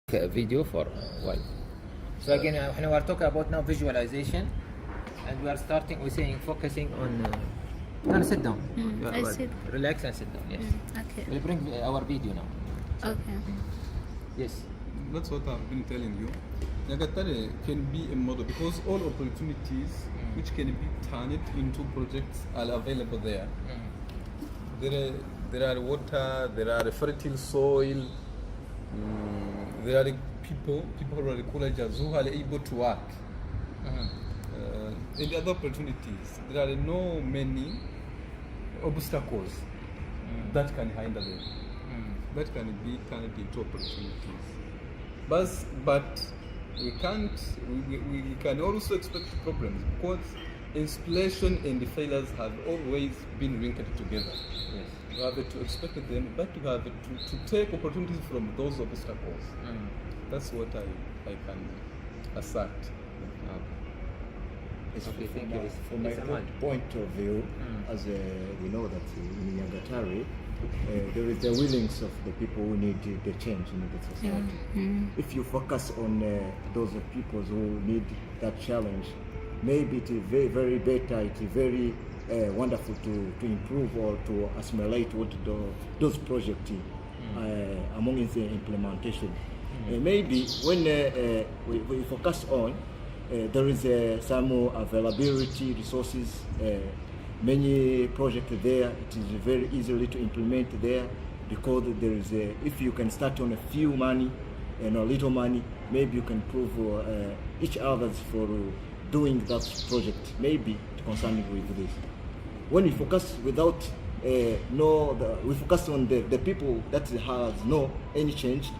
video for a while. So again, we are talking about now visualization, and we are starting. We're saying focusing on. Sit down. I sit. Relax and sit down. Yes. Okay. We'll bring our video now. Okay. Yes. That's what I've been telling you. Nyagatare can be a model because all opportunities which can be turned into projects are available there. There are water, there are fertile soil, there are people who are colleges who are able to work. And other opportunities, there are no many obstacles that can hinder them. That can be turned into opportunities. But we can also expect problems because inspiration and failures have always been linked together. Yes. You have to expect them, but you have to take opportunities from those obstacles. That's what I can assert. Okay, thank you. From my point of view, as we know that in Nyagatare, there is the willings of the people who need the change in the society. If you focus on those people who need that challenge, maybe it is very, very better, it is very wonderful to improve or to assimilate what those projects among the implementation. Maybe when we focus on there is some availability resources, many projects there, it is very easily to implement there because there is if you can start on a few money and a little money, maybe you can prove each others for doing that project, maybe concerning with this. When we focus without we focus on the people that has no any change,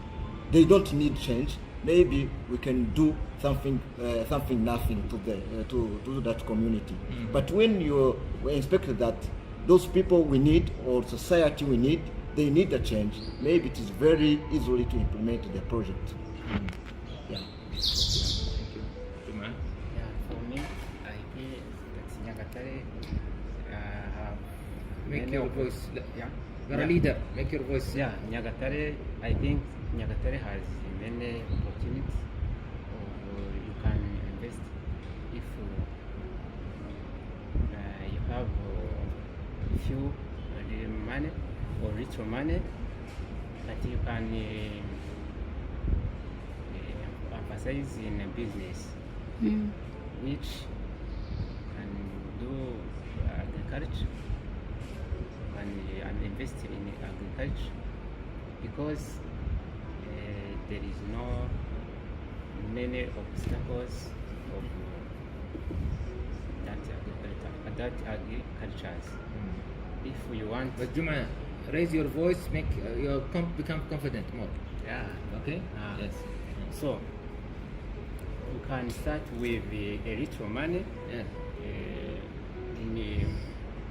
they don't need change. Maybe we can do something nothing to that community. But when you inspect that those people we need or society we need, they need a change, maybe it is very easily to implement the project. Yeah. Thank you. Yeah, for me, I feel that Nyagatare Make your voice. Yeah. You're a leader. Make your voice. Yeah, Nyagatare, I think Nyagatare has many opportunities you can invest if you have few money or little money that you can emphasize in a business which can do agriculture and invest in agriculture because there is no many obstacles of that agriculture. If you want, But Juma, raise your voice, make you become confident more. yeah, Okay. Yes. so you can start with a little money. Yeah.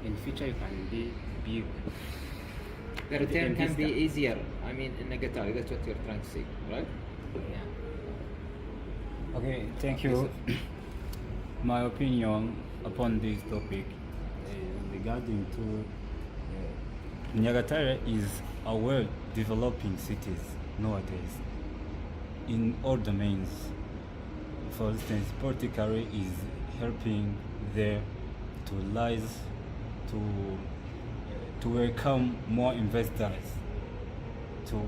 In future you can be big. The return can be investor. easier. I mean, in Nyagatare, that's what you're trying to say, right? Yeah. Okay, thank you. My opinion upon this topic regarding to Nyagatare is a well-developing cities nowadays in all domains. For instance, politically is helping there to rise to welcome more investors to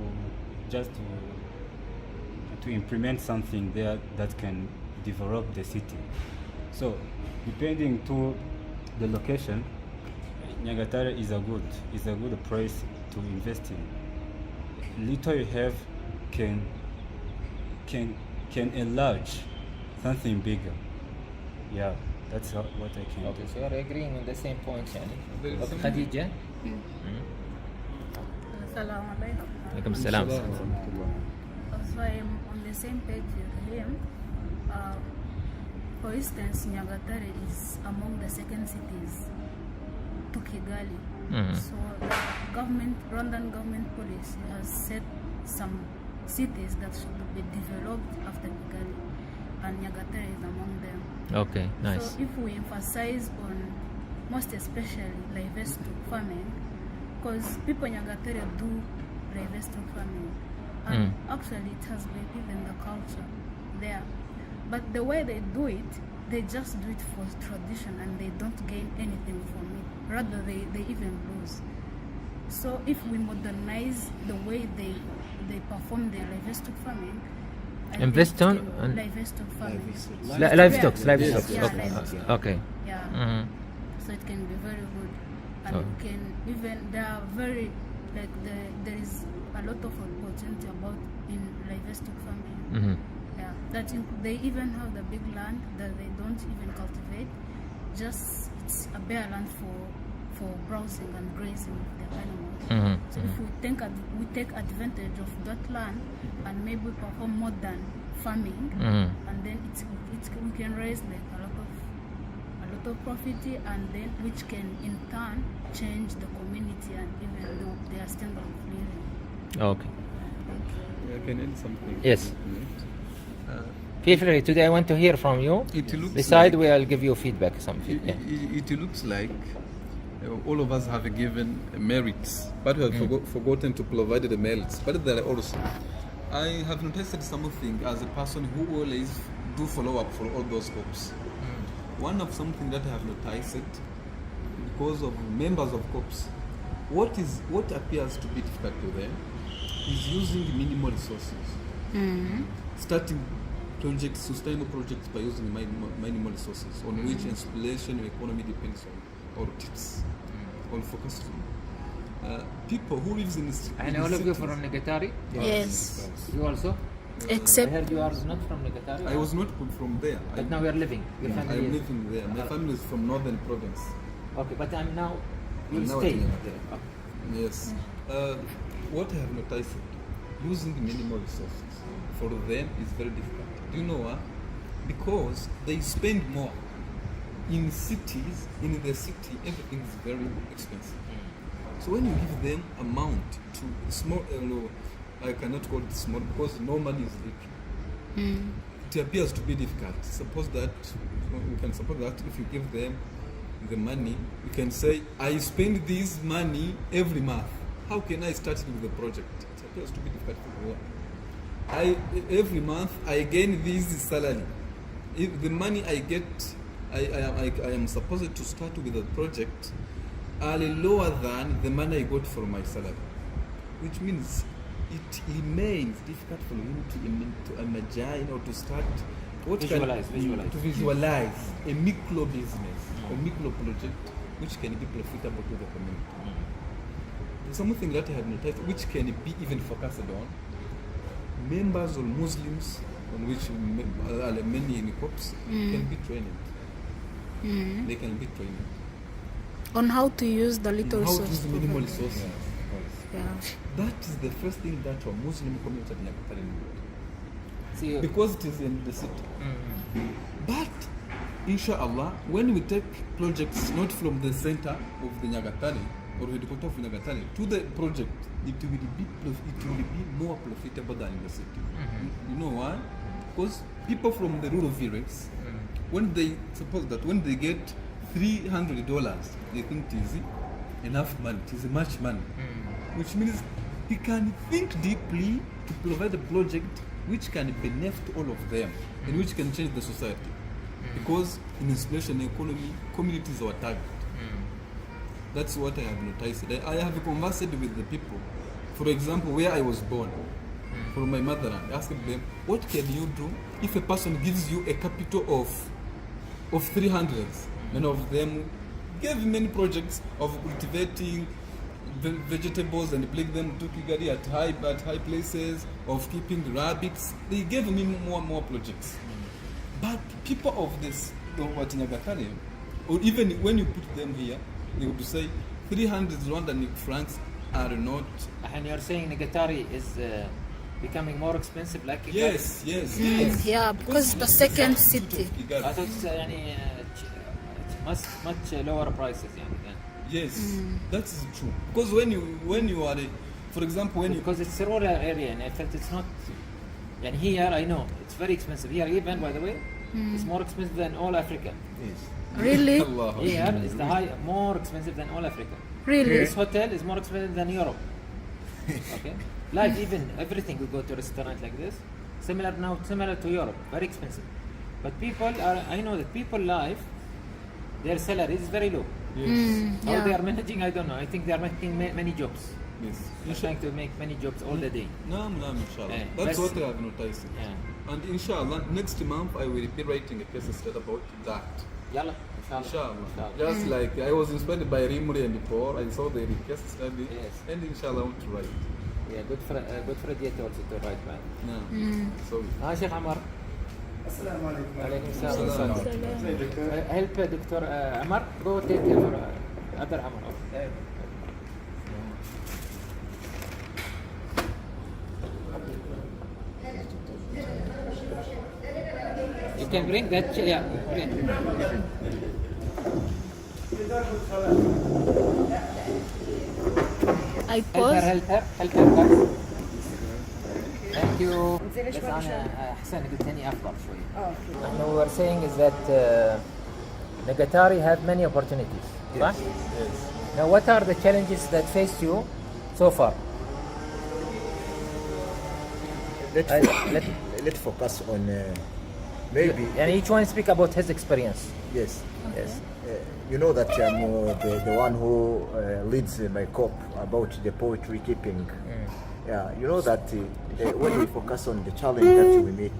implement something there that can develop the city. So depending to the location, Nyagatare is a good place to invest in. Little you have can enlarge something bigger. Yeah, that's what I can Okay, do. so you're agreeing on the same points, yani. Very Okay, simple. Khadija? Assalamu alaikum. Alaikum salam. So I'm on the same page with him. For instance, Nyagatare is among the second cities to Kigali. So the Rwandan government policy has set some cities that should be developed after Kigali, and Nyagatare is among them. Okay, nice. So if we emphasize on most especially livestock farming, because people in Nyagatare do livestock farming, And actually, it has been even the culture there. But the way they do it, they just do it for tradition and they don't gain anything from it. Rather, they even lose. So if we modernize the way they perform their livestock farming, Livestock livestock farming. livestock. Yeah, Okay. livestock. Okay. Yeah. So it can be very good, and Oh. we can even there are very there is a lot of opportunity about in livestock farming. Mhm. Yeah, they even have the big land that they don't even cultivate. Just it's a bare land for browsing and grazing of the animals. Mhm. So if we take advantage of that land and maybe perform modern farming, and then we can raise like a lot of profit, and then which can in turn change the community and even their standard of living. Okay. I can add something. Yes. Feel free. Today I want to hear from you. It looks Beside, like, we'll give you feedback. Some feedback. it looks like all of us have given merits, but we have forgotten to provide the merits. But there are also, I have noticed something as a person who always do follow up for all those scopes. One of something that I have noticed because of members of COPs, what appears to be difficult to them is using minimal resources. Starting projects, sustainable projects by using minimal resources on which inspiration and economy depends on, or tips, or focus on. People who lives in the And all of you from Nyagatare? Yes. You also? I Except heard you are not from Nyagatare. I was not from there. But now we are living. Your I family am is. living there. My family is from northern province. Okay, but I'm now. You Now stay at there. Okay. Yes. What I have noticed, using minimal resources for them is very difficult. Do you know why? Because they spend more. In cities, in the city, everything is very expensive. So when you give them amount to small, I cannot call it small because no money is little. It appears to be difficult. Suppose that we can suppose that if you give them the money, you can say, I spend this money every month. How can I start with the project? It appears to be difficult for them. Every month I gain this salary. If the money I get, I am supposed to start with the project are lower than the money I got from my salary, which means it remains difficult for you to imagine or to start Visualize. to visualize a micro business, a micro project which can be profitable to the community. Something that I have noticed, which can be even focused on members or Muslims, on which are many in COPs, can be trained. They can be trained on how to use the little how to resources. use minimal resources. Yeah. That is the first thing that our Muslim community in Nyagatare need. See, Because it is in the city. But, inshallah, when we take projects not from the center of the Nyagatare or headquarters of Nyagatare to the project, it will be more profitable than in the city. You know why? Because people from the rural villages, when they suppose that when they get $300, they think it is enough money, it is much money. Which means he can think deeply to provide a project which can benefit all of them and which can change the society. Because in inspiration economy, community is our target. That's what I have noticed. I have conversed with the people. For example, where I was born, from my motherland, I asked them, what can you do if a person gives you a capital of 300? Many of them gave many projects of cultivating vegetables and bring them to Kigali at high places, of keeping rabbits. They gave me more projects. But people of this, what Nyagatare, or even when you put them here, they would say 300 Rwandan francs are not. and you're saying Nyagatare is becoming more expensive, like Kigali? Yes. Yeah, because the second city. I thought it's much lower prices. Yes, that is true. Because when you are, for example, Because it's a rural area, and I felt it's not. And here, I know it's very expensive. Here, even by the way, it's more expensive than all Africa. Really? Allah. Here is more expensive than all Africa. Really? This hotel is more expensive than Europe. Okay. Life, even everything, we go to a restaurant like this. Similar to Europe, very expensive. But I know that people life, their salary is very low. How they are managing, I don't know. I think they are making many jobs. Yes. They're trying to make many jobs all the day. Naam, inshallah. Yeah, That's but- what I have noticed. Yeah. And inshallah, next month I will be writing a case study about that. Yalla, inshallah. Inshallah. Just like I was inspired by Rimuri and before, I saw the case study. Yes. And inshallah I want to write. Yeah, good for Radiator also to write, man. Yeah. So, Sheikh Amar. السلام عليكم. Alaikum salam. Salam. Help Dr. Amar. Go take care for other Amar. You can bring that chair. Yeah. Bring. I help pause. her guys. Thank you. بس أنا أحسن قلت لي أفضل شوي. And we were saying is that Nyagatare have many opportunities. Right? yes. Now, what are the challenges that faced you so far? Let's focus on maybe. And each one speak about his experience. Yes. Yes. You know that I'm the one who leads my corp about the poetry keeping. Yeah, you know that when we focus on the challenge that we meet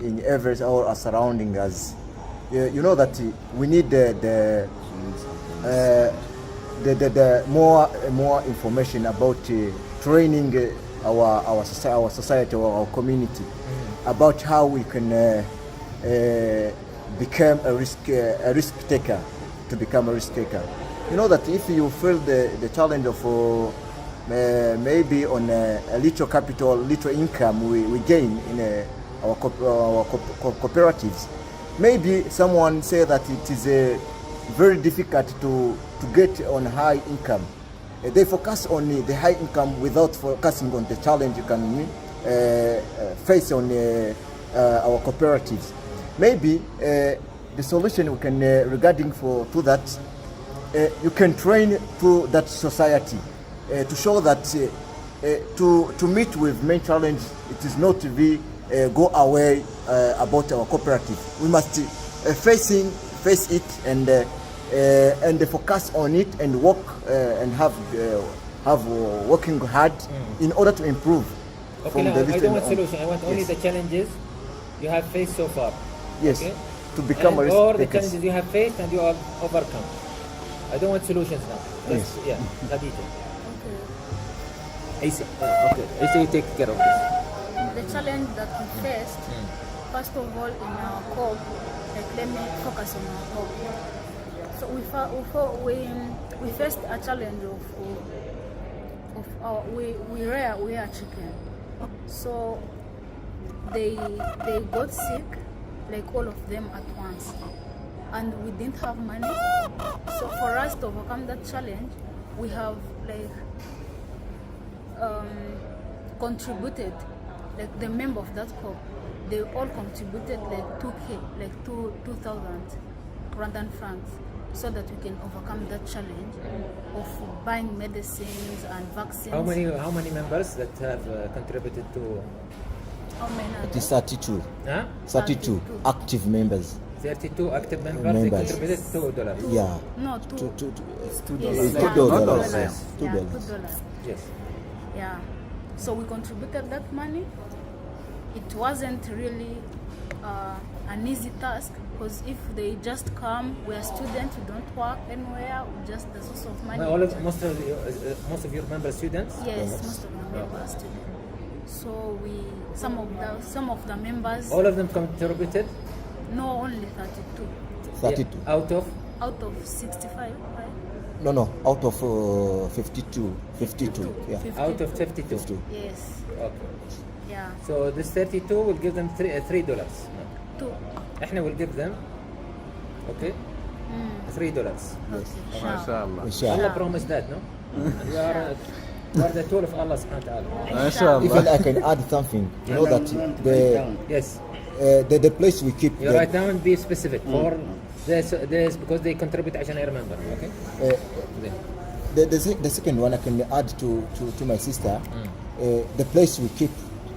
in every our surrounding us, you know that we need the more information about training our society or our community about how we can become a risk taker, to become a risk taker. You know that if you feel the challenge of maybe on a little capital, little income we gain in our cooperatives, maybe someone say that it is very difficult to get on high income. They focus on the high income without focusing on the challenge you can face on our cooperatives. Maybe the solution we can regarding to that, you can train to that society to show that to meet with main challenge, it is not to be go away about our cooperative. We must face it and focus on it and work and have working hard in order to improve. Okay, from now, the I little don't want on. solution. I want only Yes. the challenges you have faced so far. Yes, Okay? to become And a or the risk taker. challenges you have faced and you have overcome. I don't want solutions now. That's, yeah, Khadija. Okay. Isa. Okay. Isa, you take care of this. The challenge that we faced, first of all, in our corp, like let me focus on our corp. So we faced a challenge of our we rear chicken. So they got sick, like all of them at once, and we didn't have money. So for us to overcome that challenge, we have like contributed, like the member of that corp, they all contributed like 2K, like 2,000 Rwandan francs, so that we can overcome that challenge of buying medicines and vaccines. How many members that have contributed to? How many are It is there? 32. Huh? 32 active members. 32 active members. They Members. contributed $2. Yeah. No, It's $2. $2. Yeah, $2. Yeah, $2. $2. Yes. Yeah. So we contributed that money. It wasn't really an easy task, because if they just come, we are students, we don't work anywhere, we just the source of money. Well, most of your members students. Yes, most of the members are students. So some of the members. All of them contributed. No, only 32 32. Yeah, out of 65. Right? No, out of 52. 52. Yeah. 52. out of 52. 52. Yes. Okay. Yeah. So this 32 will give them $3. Two. احنا will give them, okay, $3. Okay. Sure. MashaAllah. Allah Inshallah. promised that, no? And we are the tool of Allah subhanahu wa ta'ala. MashaAllah. Even I can add something. You know that Yes. the place we keep You write down and be specific for this because they contribute عشان I remember, okay? the second one I can add to my sister. The place we keep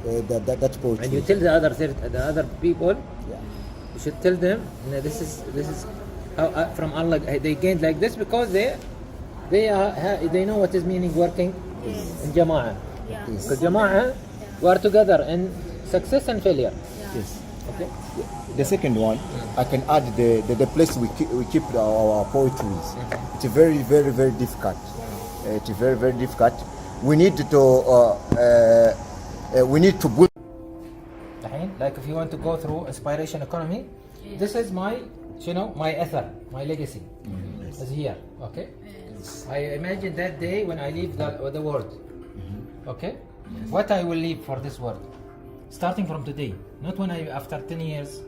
that poetry. And you tell the other people, you should tell them, this is how from Allah they gained like this, because they know what is meaning working in Jama'ah. Yeah. Because Jama'ah, we are together in success and failure. Yes. Okay. The second one, I can add the place we keep our poetries. It's very, very, very difficult. It's very, very difficult. We need to build. Like if you want to go through inspiration economy, this is my, my ether, my legacy is here. Okay. I imagine that day when I leave the world. Okay. What I will leave for this world, starting from today, not when after 10 years.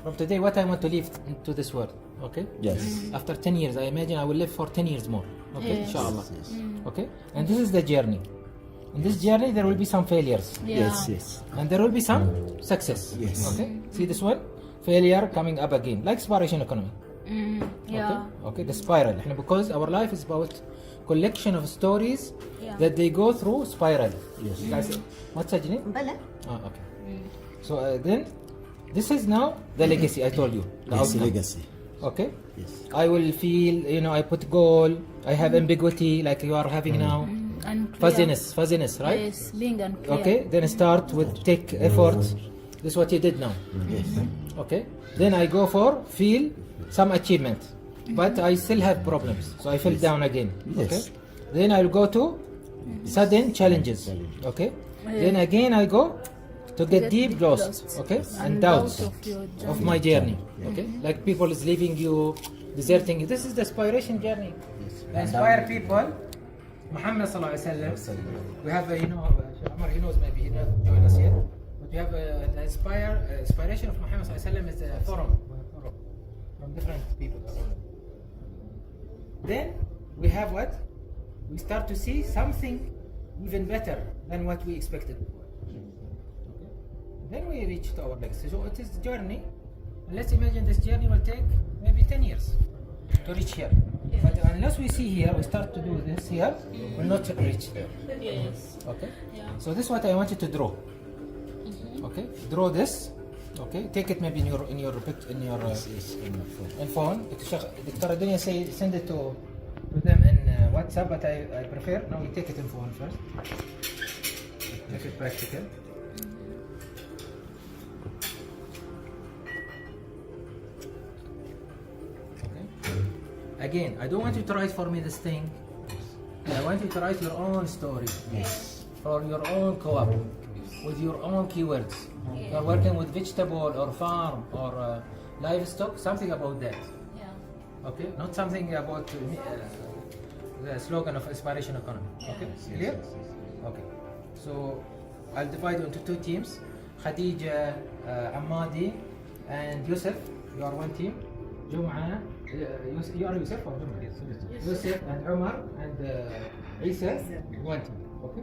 From today, what I want to leave into this world. Okay. Yes. After 10 years, I imagine I will live for 10 years more. Okay. Inshallah. Okay. And this is the journey. In this journey, there will be some failures. Yes. And there will be some success. Yes. Okay. See this one? Failure coming up again, like inspiration economy. Yeah. Okay. The spiral. Because our life is about collection of stories that they go through spiral. Yes. Guys, what's that name? Okay. So then, this is now the legacy I told you. The outcome. Legacy. Okay. Yes. I will feel, I put goal. I have ambiguity like you are having now. And clear. Fuzziness, right? Yes, being unclear. Okay, then start with take effort. This is what you did now. Yes. Okay, then I go for feel some achievement, but I still have problems, so I fell down again. Yes. Okay, then I'll go to sudden challenges. Okay, then again I go to get deep lost. Okay, and doubts of my journey. Okay, like people is leaving you, deserting you. This is the inspiration journey. Inspire people. Muhammad sallallahu alaihi wasallam. We have, Umar, he knows, maybe he not join us yet. But we have the inspiration of Muhammad sallallahu alaihi wasallam is a forum from different people. Then we have what? We start to see something even better than what we expected. Then we reach to our legacy. So it is the journey. And let's imagine this journey will take maybe 10 years to reach here. But unless we see here, we start to do this here, we'll not reach there. Yes. Okay? Yeah. So this is what I want you to draw. Okay? Draw this. Okay? Take it maybe in your phone. Dr. Adenia say send it to them in WhatsApp, but I prefer now we take it in phone first. Make it practical. Again, I don't want you to write for me this thing. I want you to write your own story. Yes. For your own co-op. With your own keywords. You're working with vegetable or farm or livestock, something about that. Yeah. Okay? Not something about the slogan of inspiration economy. Okay? Clear? Okay. So I'll divide you into two teams. Khadija, Ammadi, and Yusuf. You are one team. Jum'a. You are Yusuf or Jum'a? Yes. Yusuf and Umar and Isa. One team. Okay?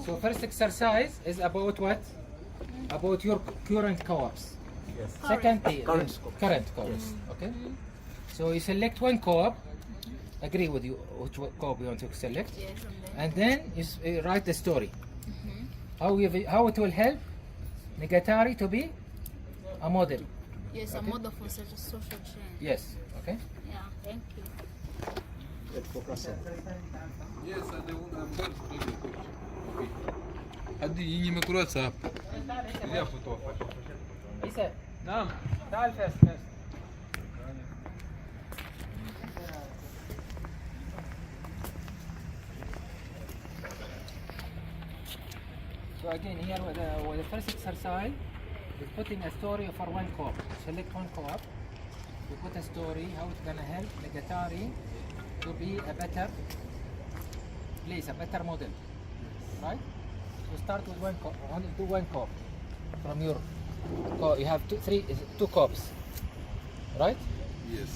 So first exercise is about what? About your current co-ops. Yes. Second, Current current co-ops. Okay. So you select one co-op. Agree with you which co-op you want to select, Yes. and then you write the story. How it will help Nyagatare to be a model. Yes, a model for such a social change. Yes. Okay. Yeah, thank you. Yes, I'm going to take the picture. هذه يجي مكروه ساب. اللي أفوتوها. Isa, نعم. تعال first. So again, here with the first exercise, is putting a story for one co-op. Select one co-op. You put a story how it's gonna help Nyagatare to be a better place, a better model, right? You start with one co-op. Only do one co-op from your co. You have two co-ops, right? Yes.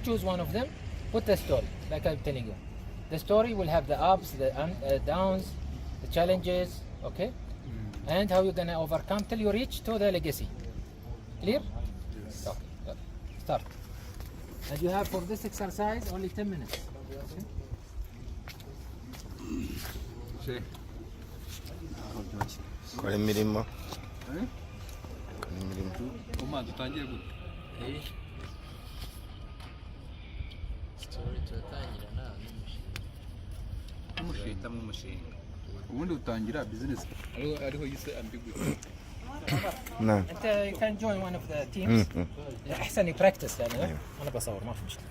Choose one of them. Put the story, like I'm telling you. The story will have the ups, the downs, the challenges, okay? And how you're gonna overcome till you reach to the legacy. Clear? Yes. Okay, good. Start. And you have for this exercise only 10 minutes. Okay? Che. Kora imirimo. Eh? Kora imirimo. Uma dutangire gute? Story turatangira na Umushinga mu mushinga. Ubundi utangira business. Ariho yise ambiguity. نعم. انت you can join one of the teams. احسن you practice يعني انا بصور ما في مشكله.